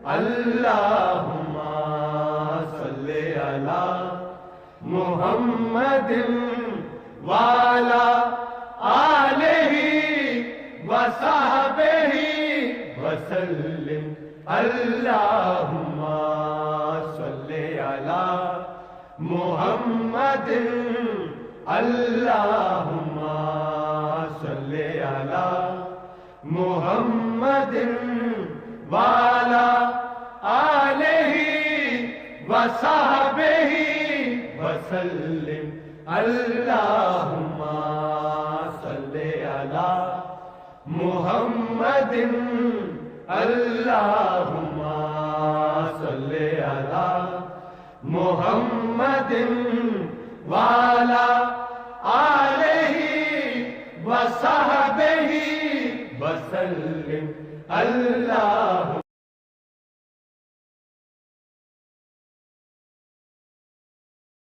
اللہم صلی علی محمد وعلی آلہ وصحبہ وسلم اللہم صلی علی محمد اللہم صلی علی محمد وعلی آلہ وصحبہ وسلم اللہم صلی علی محمد اللہم صلی علی محمد وعلی آلہ وصحبہ وسلم